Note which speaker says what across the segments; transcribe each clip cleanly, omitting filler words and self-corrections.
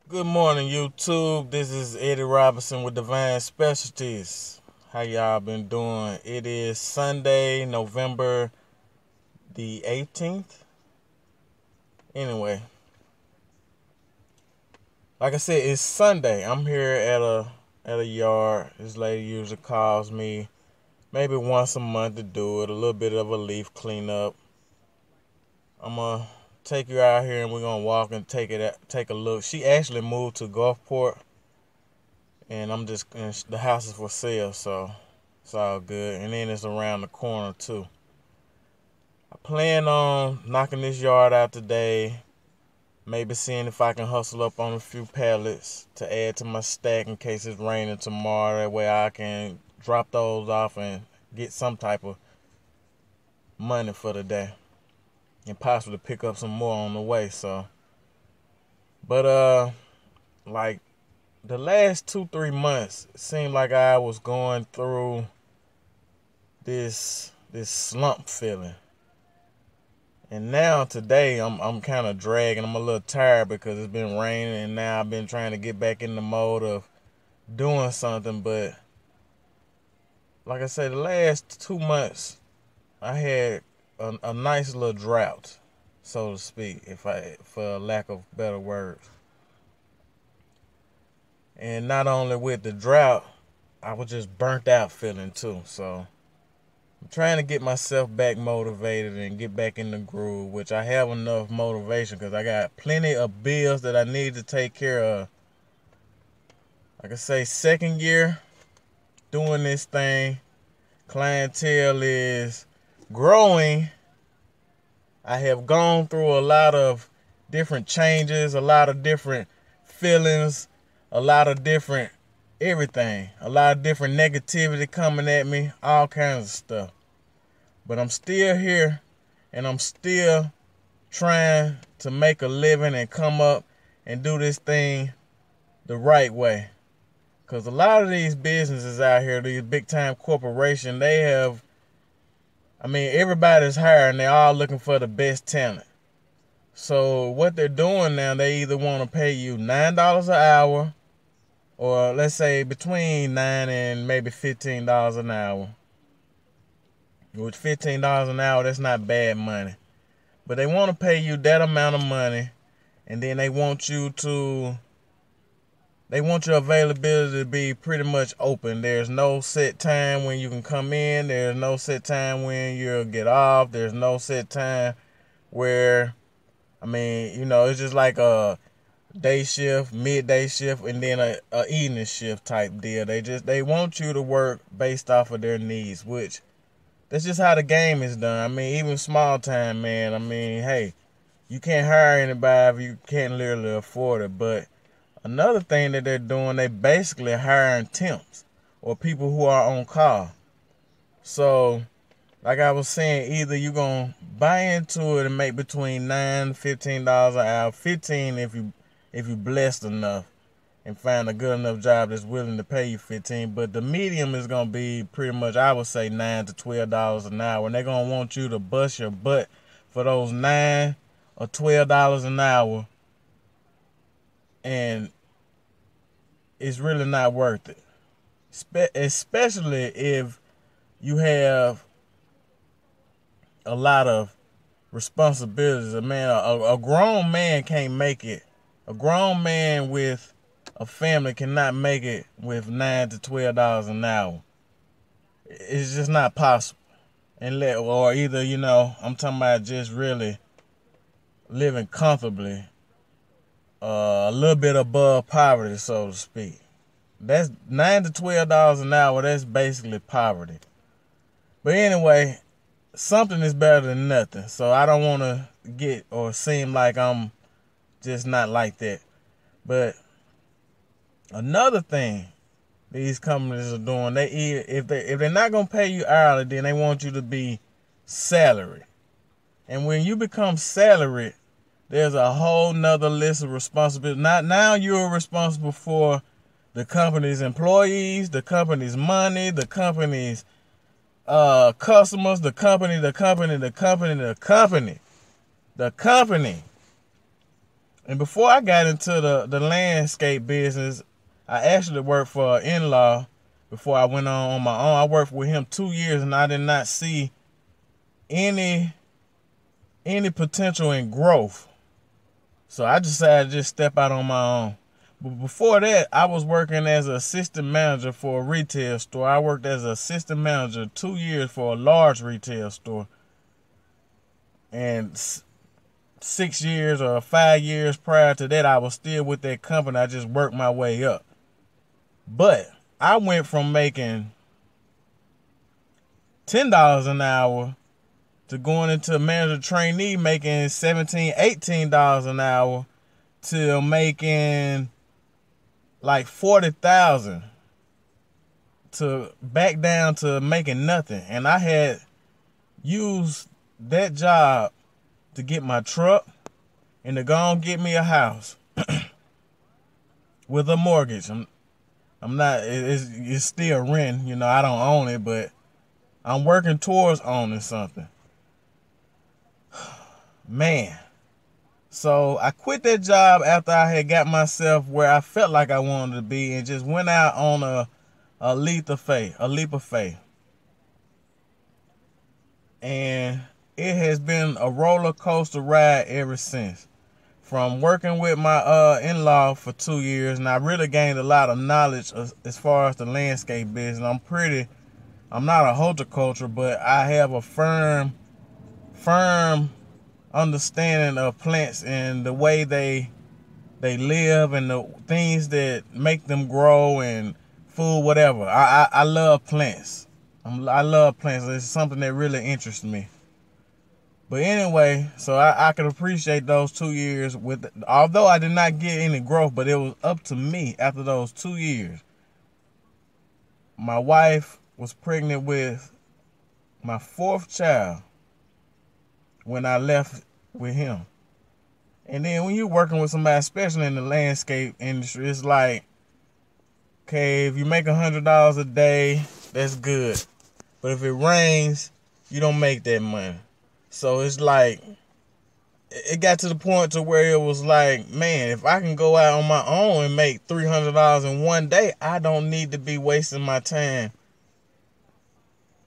Speaker 1: Good morning, YouTube. This is Eddie Robinson with Divine Specialties. How y'all been doing? It is Sunday, November the 18th. Anyway, like I said, it's Sunday. I'm here at a yard. This lady usually calls me maybe once a month to do it. A little bit of a leaf cleanup. I'm gonna take you out here and we're gonna walk and take a look. She actually moved to Gulfport, and and the house is for sale, so it's all good. And then it's around the corner too. I plan on knocking this yard out today. Maybe seeing if I can hustle up on a few pallets to add to my stack in case it's raining tomorrow. That way I can drop those off and get some type of money for the day, and possibly pick up some more on the way. But like the last 2-3 months, it seemed like I was going through this slump feeling. And now today I'm kind of dragging. I'm a little tired because it's been raining, and now I've been trying to get back in the mode of doing something. But like I said, the last 2 months I had a nice little drought, so to speak, for lack of better words. And not only with the drought, I was just burnt out feeling too. So I'm trying to get myself back motivated and get back in the groove, which I have enough motivation because I got plenty of bills that I need to take care of. Like I say, second year doing this thing, clientele is growing. I have gone through a lot of different changes, a lot of different feelings, a lot of different everything, a lot of different negativity coming at me, all kinds of stuff. But I'm still here, and I'm still trying to make a living and come up and do this thing the right way. Because a lot of these businesses out here, these big time corporations, everybody's hiring. They're all looking for the best talent. So what they're doing now, they either want to pay you $9 an hour, or let's say between $9 and maybe $15 an hour. With $15 an hour, that's not bad money. But they want to pay you that amount of money, and then they want your availability to be pretty much open. There's no set time when you can come in. There's no set time when you'll get off. There's no set time where, it's just like a day shift, midday shift, and then a evening shift type deal. They want you to work based off of their needs, which that's just how the game is done. Even small time, man. Hey, you can't hire anybody if you can't literally afford it. But another thing that they're doing, they basically hiring temps or people who are on call. So, like I was saying, either you're gonna buy into it and make between $9 and $15 an hour. 15 if you blessed enough and find a good enough job that's willing to pay you 15. But the medium is gonna be pretty much, I would say, $9 to $12 an hour. And they're gonna want you to bust your butt for those $9 or $12 an hour, and it's really not worth it. Especially if you have a lot of responsibilities. A grown man can't make it. A grown man with a family cannot make it with $9 to $12 an hour. It's just not possible. Or either, I'm talking about just really living comfortably, a little bit above poverty, so to speak. That's $9 to $12 an hour. That's basically poverty. But anyway, something is better than nothing. So I don't want to get or seem like I'm just not like that. But another thing these companies are doing, if they're not gonna pay you hourly, then they want you to be salary. And when you become salary, there's a whole nother list of responsibilities. Now you're responsible for the company's employees, the company's money, the company's customers, the company. And before I got into the landscape business, I actually worked for an in-law before I went on my own. I worked with him 2 years, and I did not see any potential in growth. So I decided to just step out on my own. But before that, I was working as an assistant manager for a retail store. I worked as an assistant manager 2 years for a large retail store. And 6 years or 5 years prior to that, I was still with that company. I just worked my way up. But I went from making $10 an hour to going into a manager trainee making $17, $18 an hour to making like $40,000 to back down to making nothing. And I had used that job to get my truck and to go and get me a house with a mortgage. I'm not, it's still rent, you know, I don't own it, but I'm working towards owning something. Man. So I quit that job after I had got myself where I felt like I wanted to be and just went out on a leap of faith. And it has been a roller coaster ride ever since. From working with my in-law for 2 years, and I really gained a lot of knowledge as far as the landscape business. I'm not a horticulture, but I have a firm understanding of plants and the way they live and the things that make them grow and food, whatever. I love plants. I love plants. It's something that really interests me. But anyway, so I could appreciate those 2 years although I did not get any growth, but it was up to me after those 2 years. My wife was pregnant with my 4th child when I left with him. And then when you're working with somebody, especially in the landscape industry, it's like, okay, if you make $100 a day, that's good. But if it rains, you don't make that money. So it's like, it got to the point to where it was like, man, if I can go out on my own and make $300 in one day, I don't need to be wasting my time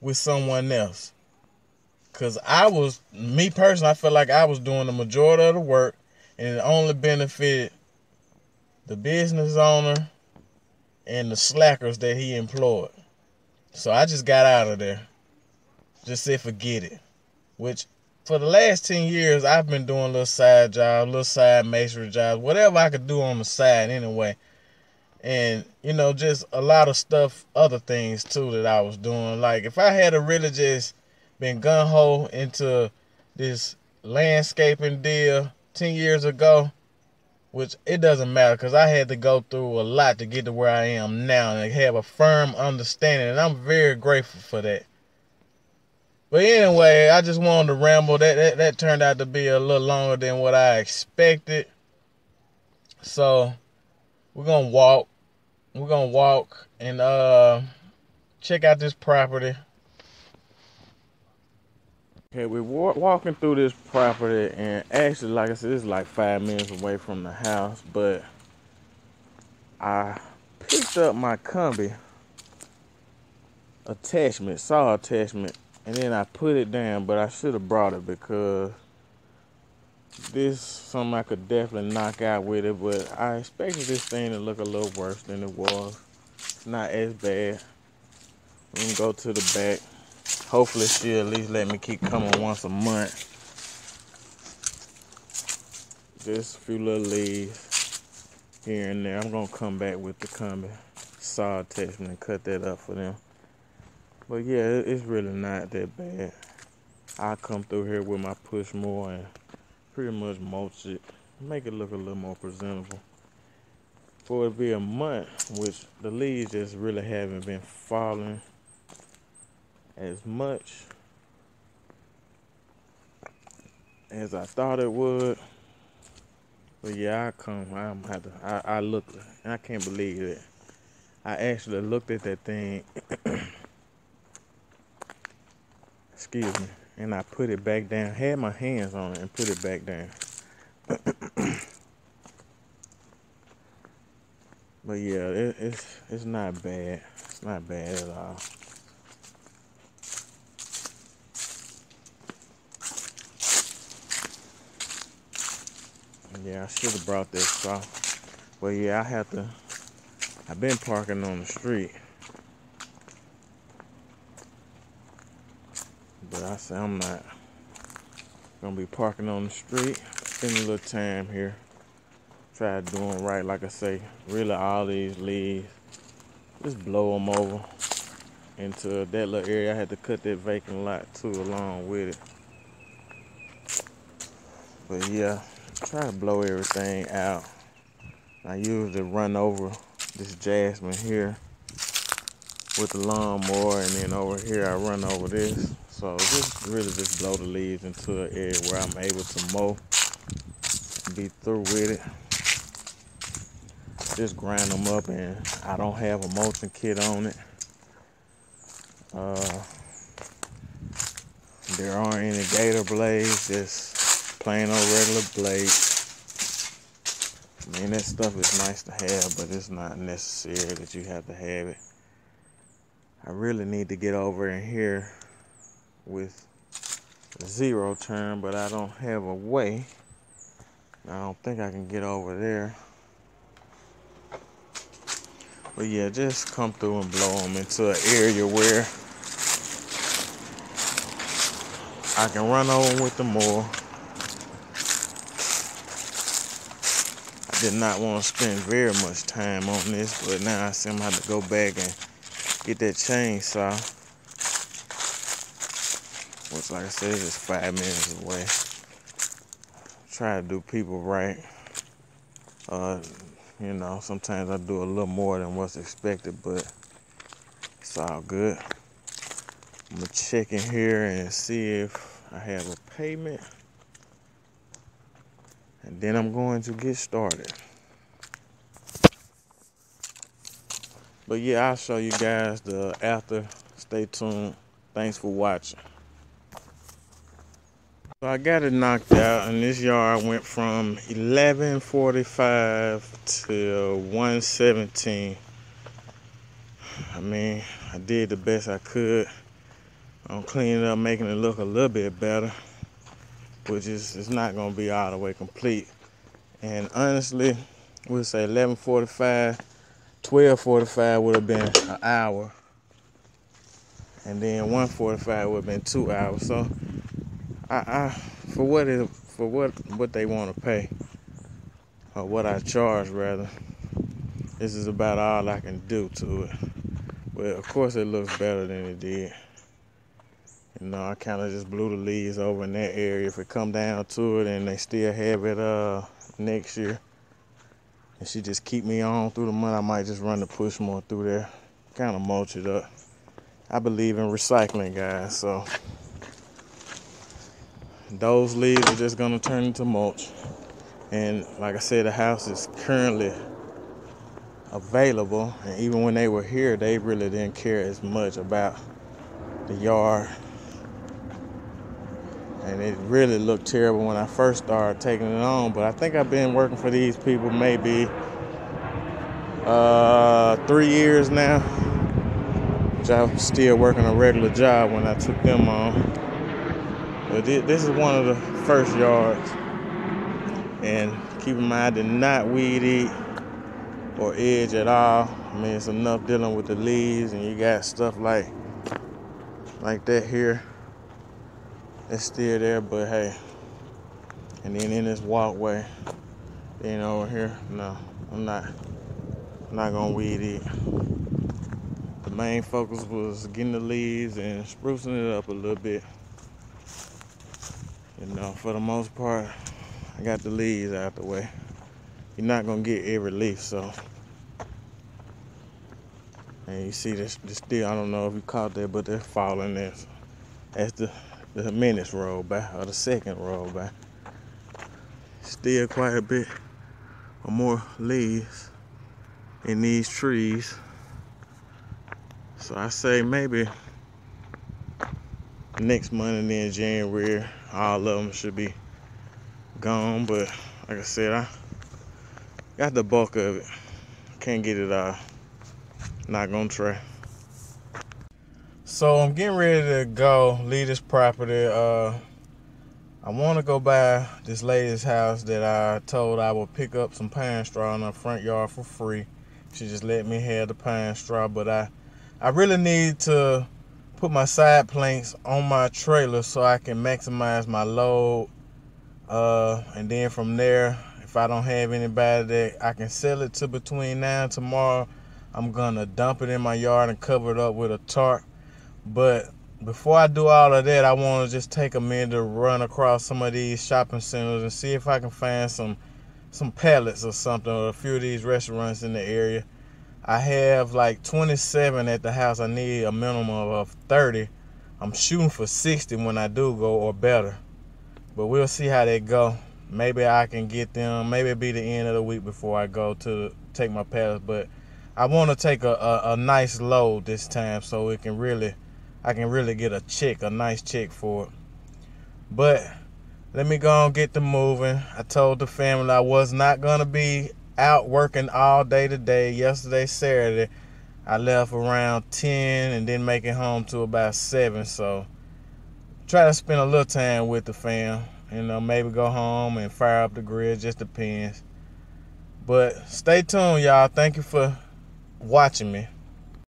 Speaker 1: with someone else. Because me personally, I felt like I was doing the majority of the work, and it only benefited the business owner and the slackers that he employed. So I just got out of there. Just said forget it. Which, for the last 10 years, I've been doing little side jobs, little side masonry jobs, whatever I could do on the side anyway. And, you know, just a lot of stuff, other things too that I was doing. Like, if I had really just been gung-ho into this landscaping deal 10 years ago, which it doesn't matter because I had to go through a lot to get to where I am now and have a firm understanding, and I'm very grateful for that. But anyway, I just wanted to ramble. That turned out to be a little longer than what I expected. So we're gonna walk and check out this property. Okay, we're walking through this property, and actually, like I said, it's like 5 minutes away from the house, but I picked up my combi attachment, saw attachment, and then I put it down, but I should have brought it because this is something I could definitely knock out with it, but I expected this thing to look a little worse than it was. It's not as bad. We can go to the back. Hopefully she'll at least let me keep coming once a month. Just a few little leaves here and there. I'm going to come back with the combi saw attachment and cut that up for them. But yeah, it's really not that bad. I'll come through here with my push mower and pretty much mulch it. Make it look a little more presentable. For it to be a month, which the leaves just really haven't been falling as much as I thought it would. But yeah, I looked, and I can't believe it. I actually looked at that thing, excuse me, and I put it back down, had my hands on it and put it back down. But yeah, it's not bad. It's not bad at all. Yeah, I should have brought this saw. But yeah, I've been parking on the street. But I say I'm not gonna be parking on the street. Spend a little time here. Try doing right, like I say. Really, all these leaves, just blow them over into that little area. I had to cut that vacant lot too along with it. But yeah, try to blow everything out. I usually run over this jasmine here with the lawnmower, and then over here I run over this. So just blow the leaves into an area where I'm able to mow, be through with it. Just grind them up, and I don't have a mulching kit on it. There aren't any gator blades, just plain old regular blades. I mean, that stuff is nice to have, but it's not necessary that you have to have it. I really need to get over in here with a zero turn, but I don't have a way. I don't think I can get over there. But yeah, just come through and blow them into an area where I can run over with the mower. I did not want to spend very much time on this, but now I see I'm going to have to go back and get that chainsaw. Which, like I said, is just 5 minutes away. Try to do people right. You know, sometimes I do a little more than what's expected, but it's all good. I'm gonna check in here and see if I have a payment, and then I'm going to get started. But yeah, I'll show you guys the after. Stay tuned. Thanks for watching. So I got it knocked out, and this yard went from 11:45 to 1:17. I mean, I did the best I could. I'm cleaning it up, making it look a little bit better, which is it's not gonna be all the way complete. And honestly, we'll say 11:45, 12:45 would have been an hour, and then 1:45 would have been 2 hours. So for what they want to pay, or what I charge rather, this is about all I can do to it. But of course it looks better than it did. You know, I kind of just blew the leaves over in that area. If it come down to it and they still have it next year, and she just keep me on through the month, I might just run the push more through there, kind of mulch it up. I believe in recycling, guys, so those leaves are just gonna turn into mulch. And like I said, the house is currently available, and even when they were here, they really didn't care as much about the yard. And it really looked terrible when I first started taking it on, but I think I've been working for these people maybe 3 years now, which I was still working a regular job when I took them on. But this is one of the first yards, and keep in mind, I did not weed eat or edge at all. I mean, it's enough dealing with the leaves, and you got stuff like that here. It's still there, but hey. And then in this walkway, then over here, no, I'm not gonna weed eat. The main focus was getting the leaves and sprucing it up a little bit. You know, for the most part, I got the leaves out the way. You're not gonna get every leaf, so. And you see this still, I don't know if you caught that, but they're falling there. As the minutes roll by, or the second roll by. Still quite a bit or more leaves in these trees. So I say maybe next month and then January, all of them should be gone. But like I said, I got the bulk of it. can't get it all. Not gonna try. So I'm getting ready to go leave this property. I want to go by this lady's house that I told I would pick up some pine straw in her front yard for free. She just let me have the pine straw, but I really need to put my side planks on my trailer so I can maximize my load. And then from there, if I don't have anybody that I can sell it to between now and tomorrow, I'm gonna dump it in my yard and cover it up with a tarp. But before I do all of that, I want to just take a minute to run across some of these shopping centers and see if I can find some pallets or something, or a few of these restaurants in the area. I have like 27 at the house. I need a minimum of 30. I'm shooting for 60 when I do go, or better. But we'll see how they go. Maybe I can get them. Maybe it'll be the end of the week before I go to take my pallets. But I want to take a nice load this time so I can really get a nice check for it. But let me go and get to moving. I told the family I was not going to be out working all day today. Yesterday, Saturday, I left around 10 and didn't make it home till about 7. So try to spend a little time with the fam. Maybe go home and fire up the grill. Just depends. But stay tuned, y'all. Thank you for watching me.